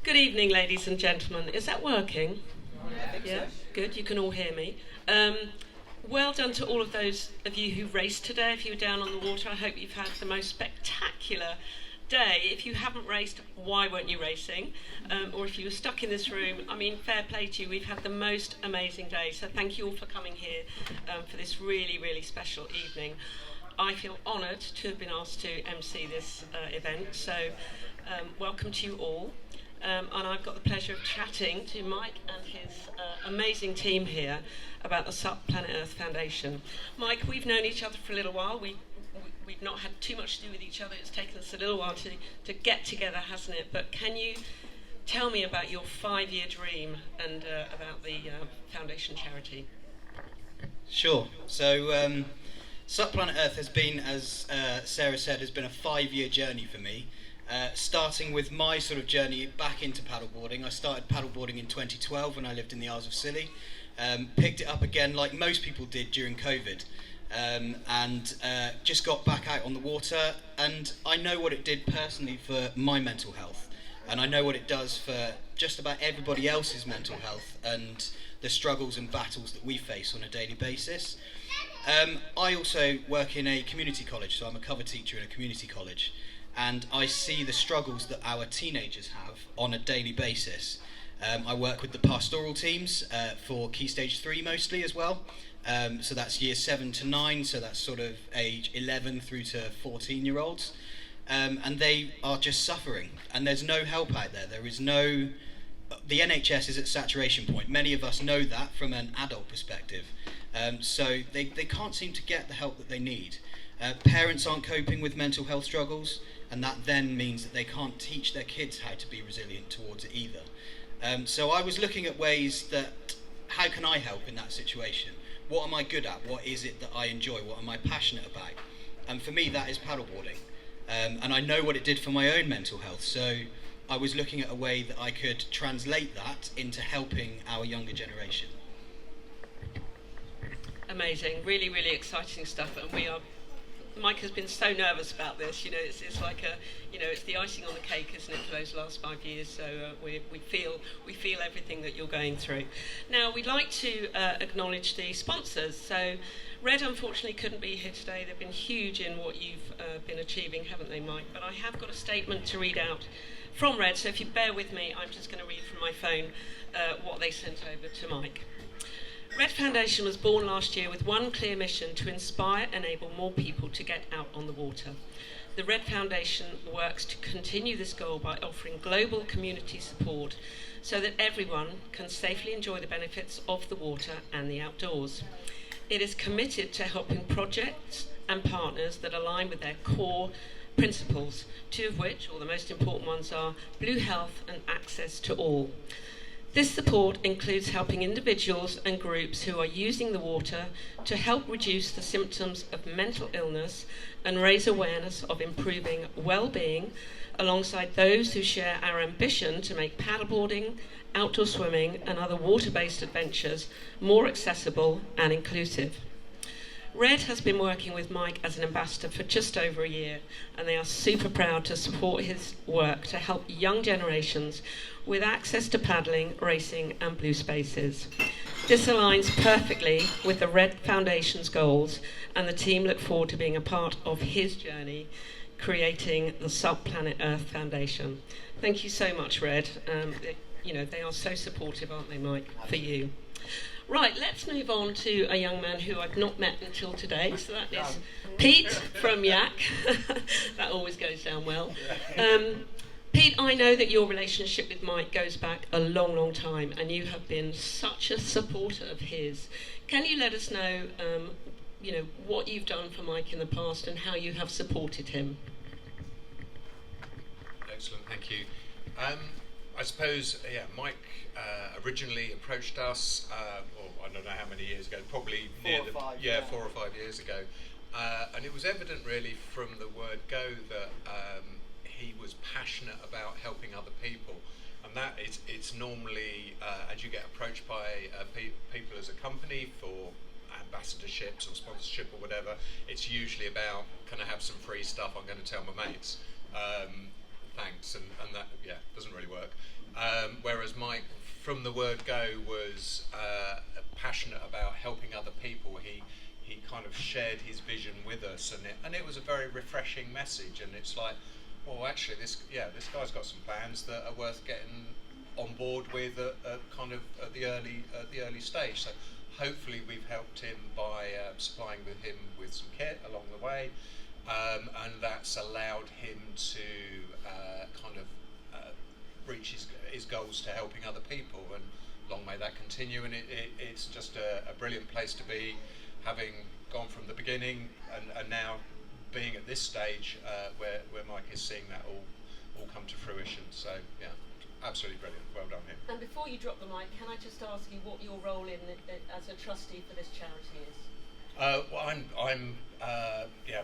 Good evening, ladies and gentlemen. Is that working? I think Yeah, so. good. You can all hear me. Well done to all of those of you who raced today. If you were down on the water, I hope you've had the most spectacular day. If you haven't raced, why weren't you racing? Or if you were stuck in this room, I mean, fair play to you. We've had the most amazing day. So thank you all for coming here for this really, really special evening. I feel honoured to have been asked to MC this event. So welcome to you all. And I've got the pleasure of chatting to Mike and his amazing team here about the Planet Earth Foundation. Mike, we've known each other for a little while. We've not had too much to do with each other. It's taken us a little while to get together, hasn't it? But can you tell me about your 5-year dream and about the foundation charity? Sure. So, Planet Earth has been, as Sarah said, has been a 5-year journey for me. Starting with my sort of journey back into paddleboarding. I started paddleboarding in 2012 when I lived in the Isles of Scilly. Picked it up again like most people did during COVID. And just got back out on the water, and I know what it did personally for my mental health, and I know what it does for just about everybody else's mental health and the struggles and battles that we face on a daily basis. I also work in a community college, so I'm a cover teacher in a community college, and I see the struggles that our teenagers have on a daily basis. I work with the pastoral teams for Key Stage 3 mostly as well. So that's year 7 to 9, so that's sort of age 11 through to 14-year-olds. And they are just suffering, and there's no help out there. There is no... The NHS is at saturation point. Many of us know that from an adult perspective. So they can't seem to get the help that they need. Parents aren't coping with mental health struggles, and that then means that they can't teach their kids how to be resilient towards it either. So I was looking at ways that, how can I help in that situation? What am I good at? What is it that I enjoy? What am I passionate about? And for me, that is paddleboarding. And I know what it did for my own mental health. So I was looking at a way that I could translate that into helping our younger generation. Amazing, really, really exciting stuff, and Mike has been so nervous about this. You know, it's like it's the icing on the cake, isn't it, for those last 5 years? So we feel everything that you're going through. Now we'd like to acknowledge the sponsors. So Red unfortunately couldn't be here today. They've been huge in what you've been achieving, haven't they, Mike? But I have got a statement to read out from Red. So if you bear with me, I'm just going to read from my phone what they sent over to Mike. Red Foundation was born last year with one clear mission: to inspire and enable more people to get out on the water. The Red Foundation works to continue this goal by offering global community support so that everyone can safely enjoy the benefits of the water and the outdoors. It is committed to helping projects and partners that align with their core principles, two of which, or the most important ones, are blue health and access to all. This support includes helping individuals and groups who are using the water to help reduce the symptoms of mental illness and raise awareness of improving well-being, alongside those who share our ambition to make paddleboarding, outdoor swimming and other water-based adventures more accessible and inclusive. Red has been working with Mike as an ambassador for just over a year, and they are super proud to support his work to help young generations with access to paddling, racing and blue spaces. This aligns perfectly with the Red Foundation's goals, and the team look forward to being a part of his journey creating the Planet Earth Foundation. Thank you so much, Red. They are so supportive, aren't they, Mike, for you? Right, let's move on to a young man who I've not met until today. So that is Pete from Yak. That always goes down well. Pete, I know that your relationship with Mike goes back a long, long time, and you have been such a supporter of his. Can you let us know, what you've done for Mike in the past and how you have supported him? Excellent, thank you. I suppose, Mike originally approached us, or I don't know how many years ago, probably 4 or 5 years ago, and it was evident really from the word go that he was passionate about helping other people, and that it's normally as you get approached by people as a company for ambassadorships or sponsorship or whatever, it's usually about, can I have some free stuff, I'm going to tell my mates. Thanks, and that doesn't really work. Whereas Mike, from the word go, was passionate about helping other people. He kind of shared his vision with us, and it was a very refreshing message. And it's like, well, actually, this guy's got some plans that are worth getting on board with at the early stage. So hopefully we've helped him by supplying him with some kit along the way, and that's allowed him to reach his goals to helping other people, and long may that continue. And it's just a brilliant place to be, having gone from the beginning and now being at this stage where Mike is seeing that all come to fruition. So yeah, absolutely brilliant. Well done him. And before you drop the mic, can I just ask you what your role as a trustee for this charity is? Well, I'm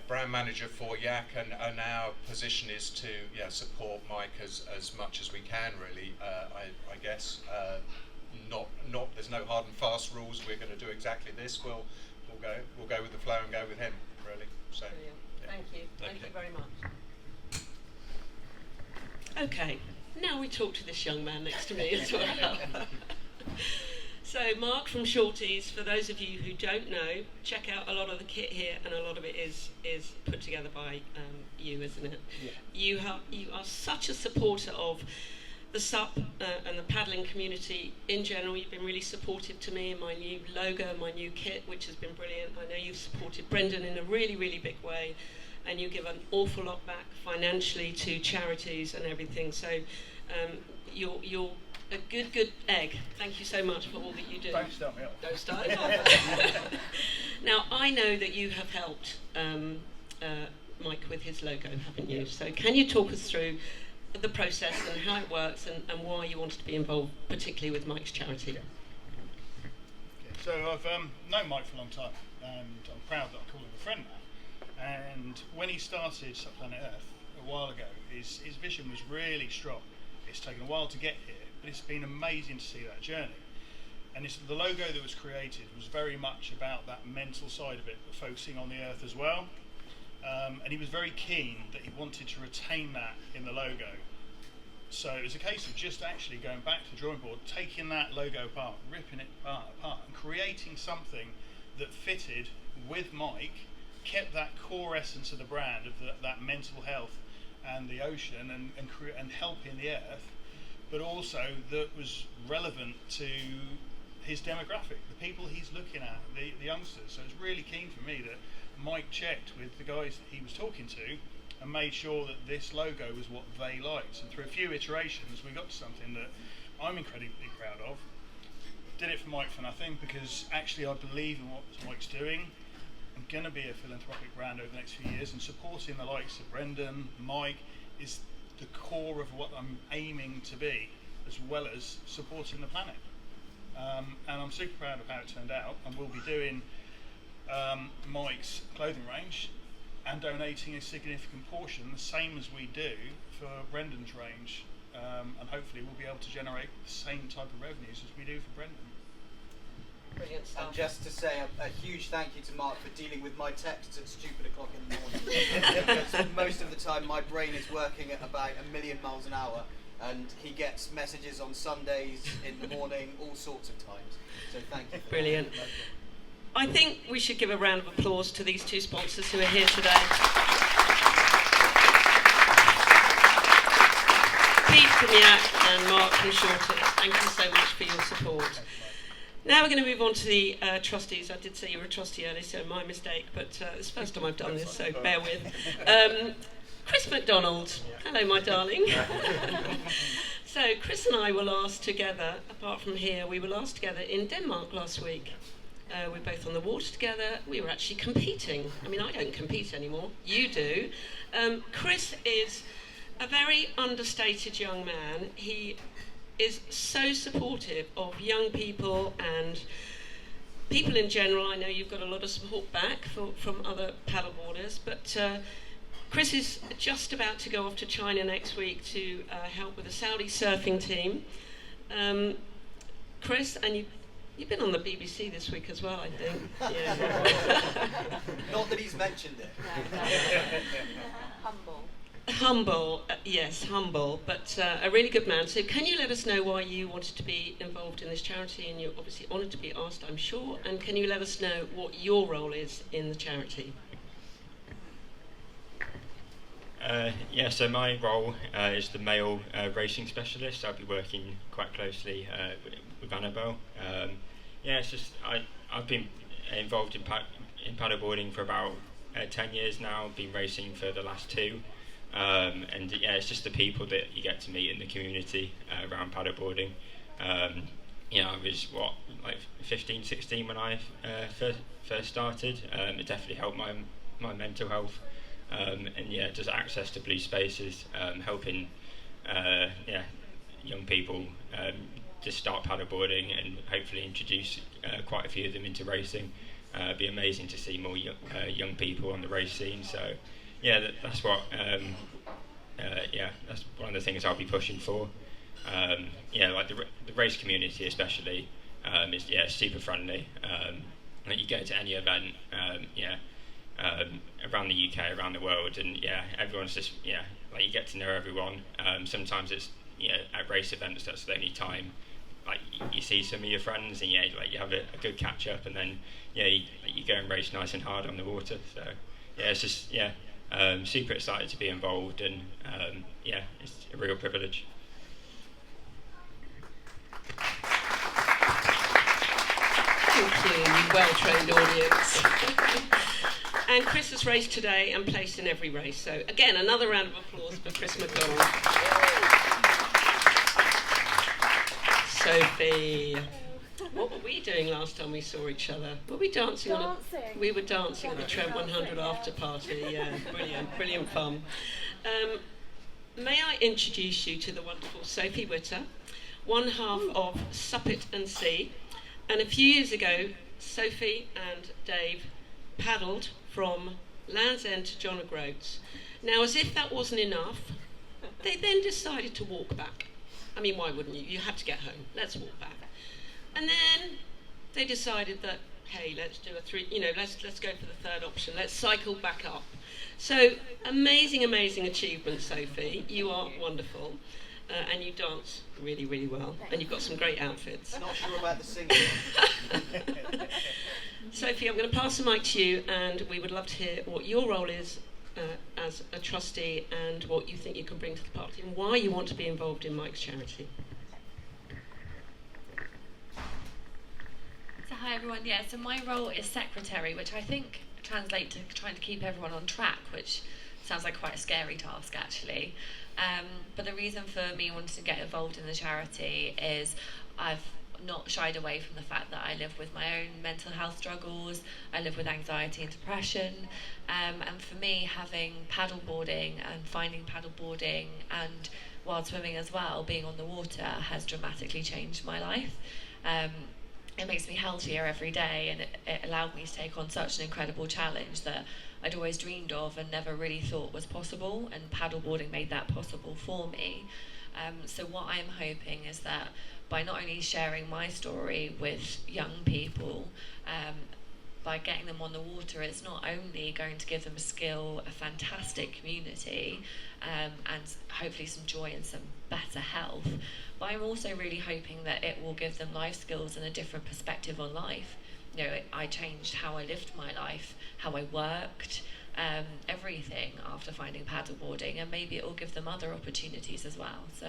brand manager for Yak, and our position is to support Mike as much as we can. Really, I guess not. There's no hard and fast rules. We're going to do exactly this. We'll go with the flow and go with him. Really. So. Brilliant. Yeah. Thank you. Thank you very much. Okay. Now we talk to this young man next to me as well. So Mark from Shorties, for those of you who don't know, check out a lot of the kit here, and a lot of it is put together by you, isn't it? Yeah. You are such a supporter of the SUP and the paddling community in general. You've been really supportive to me in my new logo, my new kit, which has been brilliant. I know you've supported Brendan in a really, really big way, and you give an awful lot back financially to charities and everything. So you're a good egg. Thank you so much for all that you do. Don't start me off. Don't start it off. Now, I know that you have helped Mike with his logo, haven't you? So can you talk us through the process and how it works, and why you wanted to be involved, particularly with Mike's charity? So I've known Mike for a long time, and I'm proud that I call him a friend now. And when he started SUP Planet Earth a while ago, his vision was really strong. It's taken a while to get here, but it's been amazing to see that journey. And the logo that was created was very much about that mental side of it, but focusing on the earth as well. And he was very keen that he wanted to retain that in the logo. So it was a case of just actually going back to the drawing board, taking that logo apart, ripping it apart, and creating something that fitted with Mike, kept that core essence of the brand of that mental health and the ocean and helping the earth, but also that was relevant to his demographic, the people he's looking at, the youngsters. So it's really keen for me that Mike checked with the guys that he was talking to and made sure that this logo was what they liked. And through a few iterations, we got to something that I'm incredibly proud of. Did it for Mike for nothing, because actually I believe in what Mike's doing. I'm going to be a philanthropic brand over the next few years, and supporting the likes of Brendan, Mike, is the core of what I'm aiming to be, as well as supporting the planet. And I'm super proud of how it turned out, and we'll be doing Mike's clothing range and donating a significant portion, the same as we do for Brendan's range, and hopefully we'll be able to generate the same type of revenues as we do for Brendan. Brilliant stuff. And just to say a huge thank you to Mark for dealing with my texts at stupid o'clock in the morning. Because most of the time my brain is working at about 1,000,000 miles an hour, and he gets messages on Sundays in the morning, all sorts of times. So thank you for Brilliant. that. I think we should give a round of applause to these two sponsors who are here today. Pete from Yak and Mark from Shorties, thank you so much for your support. Now we're going to move on to the trustees. I did say you were a trustee earlier, so my mistake, but it's the first time I've done this, so bear with. Chris McDonald. Hello, my darling. So Chris and I were last together, apart from here, we were last together in Denmark last week. We're both on the water together. We were actually competing. I mean, I don't compete anymore. You do. Chris is a very understated young man. He is so supportive of young people and people in general. I know you've got a lot of support back from other paddleboarders, but Chris is just about to go off to China next week to help with the Saudi surfing team. Chris, and you've been on the BBC this week as well, I think. Yeah. Not that he's mentioned it. Humble. Humble, yes, humble, but a really good man. So can you let us know why you wanted to be involved in this charity? And you're obviously honoured to be asked, I'm sure. And can you let us know what your role is in the charity? Yeah, so my role is the male racing specialist. I'll be working quite closely with Annabelle. Yeah, it's just I've been involved in paddleboarding for about 10 years now. I've been racing for the last 2. And yeah, it's just the people that you get to meet in the community around paddleboarding. You know, I was like 15, 16 when I first started. It definitely helped my mental health. And yeah, just access to blue spaces, helping young people just start paddleboarding and hopefully introduce quite a few of them into racing. It'd be amazing to see more young people on the race scene. So yeah, that's what that's one of the things I'll be pushing for. Yeah, like the race community especially is super friendly. Like you go to any event, around the UK, around the world, and yeah, everyone's just like you get to know everyone. Sometimes it's at race events that's the only time like you see some of your friends, and like you have a good catch up, and then you go and race nice and hard on the water. So yeah, it's just super excited to be involved, and it's a real privilege. Thank you, well-trained audience. And Chris has raced today and placed in every race. So again, another round of applause for Chris McDonald. Sophie, what were we doing last time we saw each other? Were we dancing? We were dancing at the Trent 100 after party. Yeah, brilliant fun. May I introduce you to the wonderful Sophie Witter, one half of SUPjunkie. And a few years ago, Sophie and Dave paddled from Land's End to John O'Groats. Now, as if that wasn't enough, they then decided to walk back. I mean, why wouldn't you? You have to get home. Let's walk back. And then they decided that, hey, let's do let's go for the third option. Let's cycle back up. So, amazing achievement, Sophie. You are wonderful. And you dance really, really well. And you've got some great outfits. Not sure about the singing. Sophie, I'm going to pass the mic to you, and we would love to hear what your role is as a trustee and what you think you can bring to the party and why you want to be involved in Mike's charity. So hi everyone, so my role is secretary, which I think translates to trying to keep everyone on track, which sounds like quite a scary task actually. But the reason for me wanting to get involved in the charity is I've not shied away from the fact that I live with my own mental health struggles. I live with anxiety and depression, and for me, having paddleboarding and finding paddleboarding and while swimming as well, being on the water has dramatically changed my life. It makes me healthier every day, and it allowed me to take on such an incredible challenge that I'd always dreamed of and never really thought was possible, and paddleboarding made that possible for me. So what I'm hoping is that by not only sharing my story with young people, by getting them on the water, it's not only going to give them a skill, a fantastic community, and hopefully some joy and some better health, but I'm also really hoping that it will give them life skills and a different perspective on life. I changed how I lived my life, how I worked, everything after finding paddleboarding, and maybe it will give them other opportunities as well. So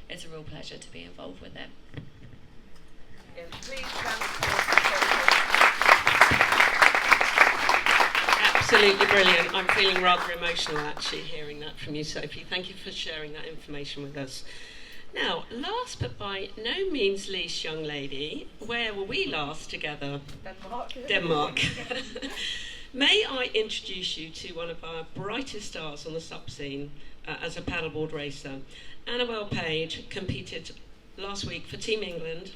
it's a real pleasure to be involved with it. Absolutely brilliant. I'm feeling rather emotional actually hearing that from you, Sophie. Thank you for sharing that information with us. Now, last but by no means least, young lady, where were we last together? Denmark. May I introduce you to one of our brightest stars on the SUP scene as a paddleboard racer. Annabelle Page competed last week for Team England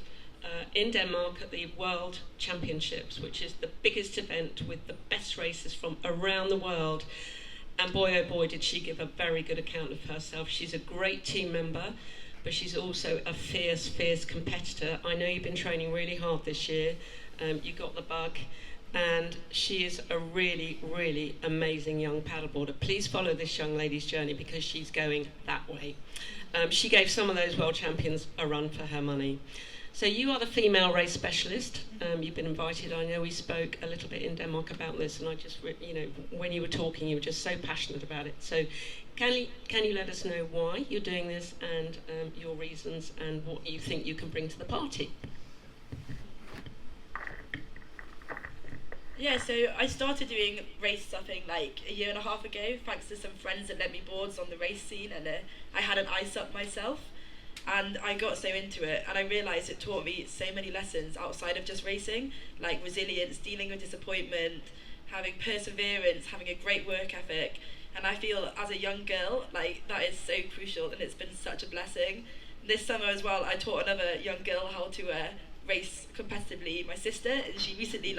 in Denmark at the World Championships, which is the biggest event with the best racers from around the world. And boy, oh boy, did she give a very good account of herself. She's a great team member, but she's also a fierce competitor. I know you've been training really hard this year. You got the bug. and she is a really, really amazing young paddleboarder. Please follow this young lady's journey because she's going that way. She gave some of those world champions a run for her money. So you are the female race specialist. You've been invited. I know we spoke a little bit in Denmark about this, and I just, when you were talking, you were just so passionate about it. So can you let us know why you're doing this and your reasons and what you think you can bring to the party? Yeah, so I started doing race stuffing like a year and a half ago, thanks to some friends that lent me boards on the race scene, and I had an ice up myself. And I got so into it, and I realised it taught me so many lessons outside of just racing, like resilience, dealing with disappointment, having perseverance, having a great work ethic. And I feel as a young girl, like that is so crucial, and it's been such a blessing. This summer as well, I taught another young girl how to race competitively, my sister, and she recently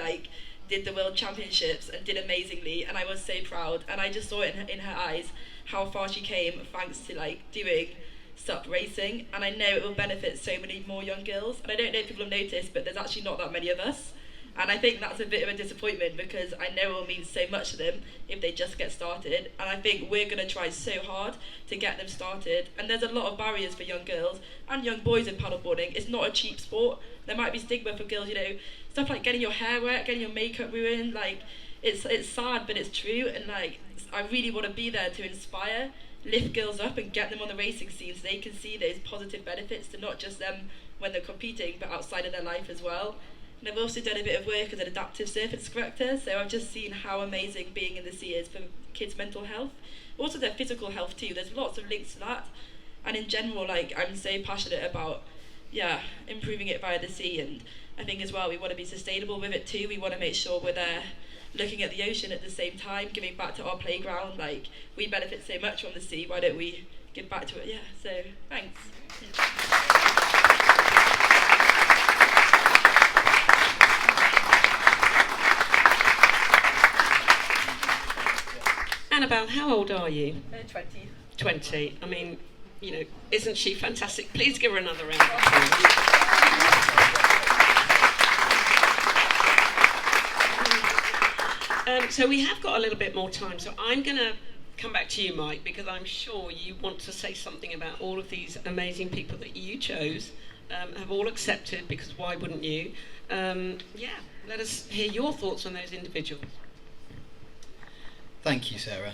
did the World Championships and did amazingly, and I was so proud. And I just saw it in her eyes how far she came thanks to doing SUP racing, and I know it will benefit so many more young girls. And I don't know if people have noticed, but there's actually not that many of us, and I think that's a bit of a disappointment because I know it will mean so much to them if they just get started. And I think we're going to try so hard to get them started. And there's a lot of barriers for young girls and young boys in paddleboarding. It's not a cheap sport. There might be stigma for girls, stuff like getting your hair wet, getting your makeup ruined. It's sad, but it's true. And I really want to be there to inspire, lift girls up and get them on the racing scene so they can see those positive benefits to not just them when they're competing, but outside of their life as well. And I've also done a bit of work as an adaptive surf instructor, so I've just seen how amazing being in the sea is for kids' mental health, also their physical health too. There's lots of links to that, and in general, I'm so passionate about improving it via the sea. And I think as well we want to be sustainable with it too. We want to make sure we're there looking at the ocean at the same time, giving back to our playground. We benefit so much from the sea, why don't we give back to it? So thanks. Annabelle, how old are you? 20. 20. I mean, isn't she fantastic? Please give her another round of applause. So we have got a little bit more time, so I'm going to come back to you, Mike, because I'm sure you want to say something about all of these amazing people that you chose, have all accepted, because why wouldn't you? Let us hear your thoughts on those individuals. Thank you, Sarah.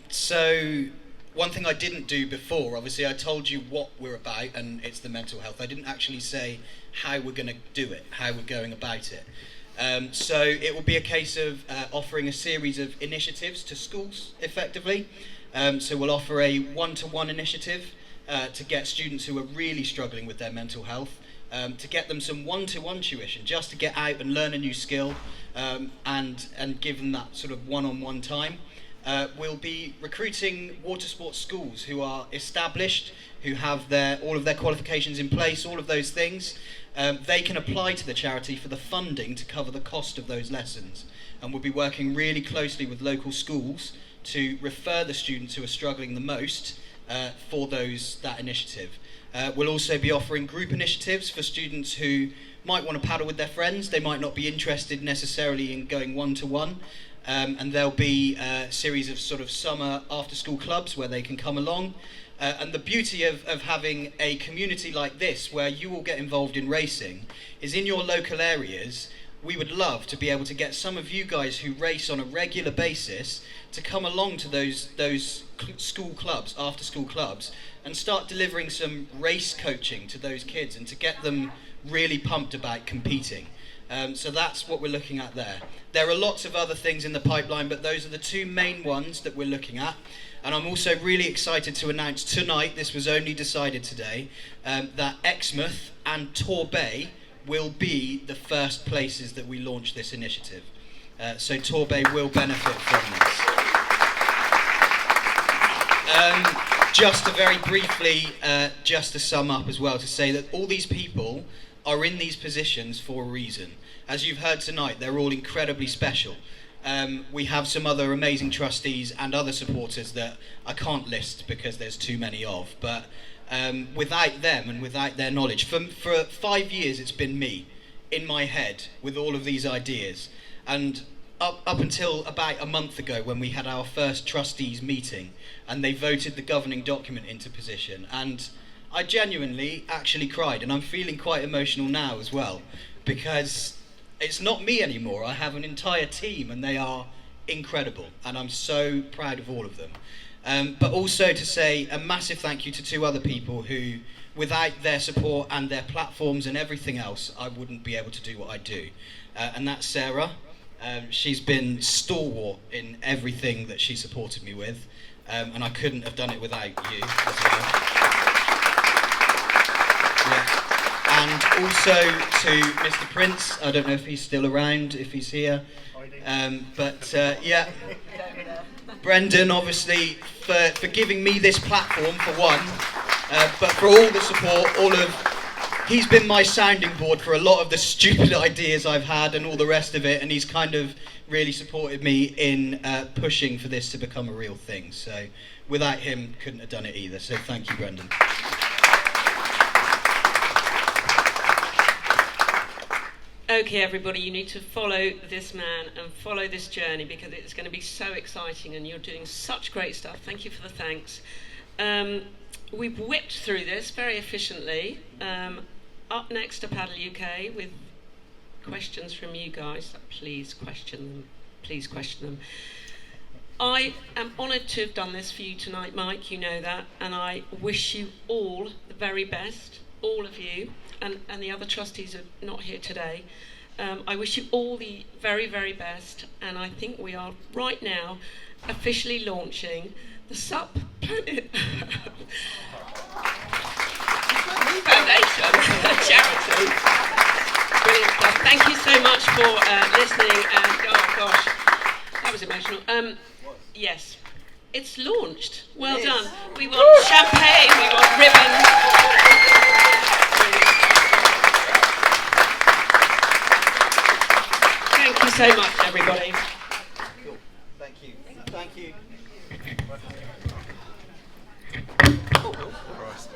So one thing I didn't do before, obviously I told you what we're about, and it's the mental health. I didn't actually say how we're going to do it, how we're going about it. So it will be a case of offering a series of initiatives to schools, effectively. So we'll offer a one-to-one initiative to get students who are really struggling with their mental health, to get them some one-to-one tuition, just to get out and learn a new skill, and give them that sort of one-on-one time. We'll be recruiting water sports schools who are established, who have all of their qualifications in place, all of those things. They can apply to the charity for the funding to cover the cost of those lessons. And we'll be working really closely with local schools to refer the students who are struggling the most for that initiative. We'll also be offering group initiatives for students who might want to paddle with their friends. They might not be interested necessarily in going one-to-one. And there'll be a series of sort of summer after-school clubs where they can come along. And the beauty of having a community like this, where you all get involved in racing, is in your local areas, we would love to be able to get some of you guys who race on a regular basis to come along to those school clubs, after-school clubs, and start delivering some race coaching to those kids and to get them really pumped about competing. So that's what we're looking at there. There are lots of other things in the pipeline, but those are the two main ones that we're looking at. And I'm also really excited to announce tonight, this was only decided today, that Exmouth and Torbay will be the first places that we launch this initiative. So Torbay will benefit from this. Just to very briefly, just to sum up as well, to say that all these people are in these positions for a reason. As you've heard tonight, they're all incredibly special. We have some other amazing trustees and other supporters that I can't list because there's too many of, but without them and without their knowledge, for 5 years it's been me in my head with all of these ideas, And up until about a month ago, when we had our first trustees meeting and they voted the governing document into position, and I genuinely actually cried, and I'm feeling quite emotional now as well, because it's not me anymore. I have an entire team and they are incredible, and I'm so proud of all of them. But also to say a massive thank you to two other people who, without their support and their platforms and everything else, I wouldn't be able to do what I do. And that's Sarah. She's been stalwart in everything that she supported me with, and I couldn't have done it without you as well. Yeah. And also to Mr. Prince. I don't know if he's still around, if he's here. Yeah. Brendan, obviously, for giving me this platform, for one, but for all the support, he's been my sounding board for a lot of the stupid ideas I've had and all the rest of it, and he's kind of really supported me in pushing for this to become a real thing. So without him, couldn't have done it either. So thank you, Brendan. Okay, everybody, you need to follow this man and follow this journey, because it's going to be so exciting and you're doing such great stuff. Thank you for the thanks. We've whipped through this very efficiently. Up next to Paddle UK with questions from you guys. Please question them. Please question them. I am honoured to have done this for you tonight, Mike, you know that, and I wish you all the very best, all of you, and the other trustees are not here today. I wish you all the very, very best, and I think we are right now officially launching the SUPjunkie Foundation charity. Brilliant stuff. Thank you so much for listening, and oh gosh, that was emotional. Yes, it's launched. Well done. We want champagne, we want ribbons. Thank you so much, everybody. Cool. Thank you. Thank you.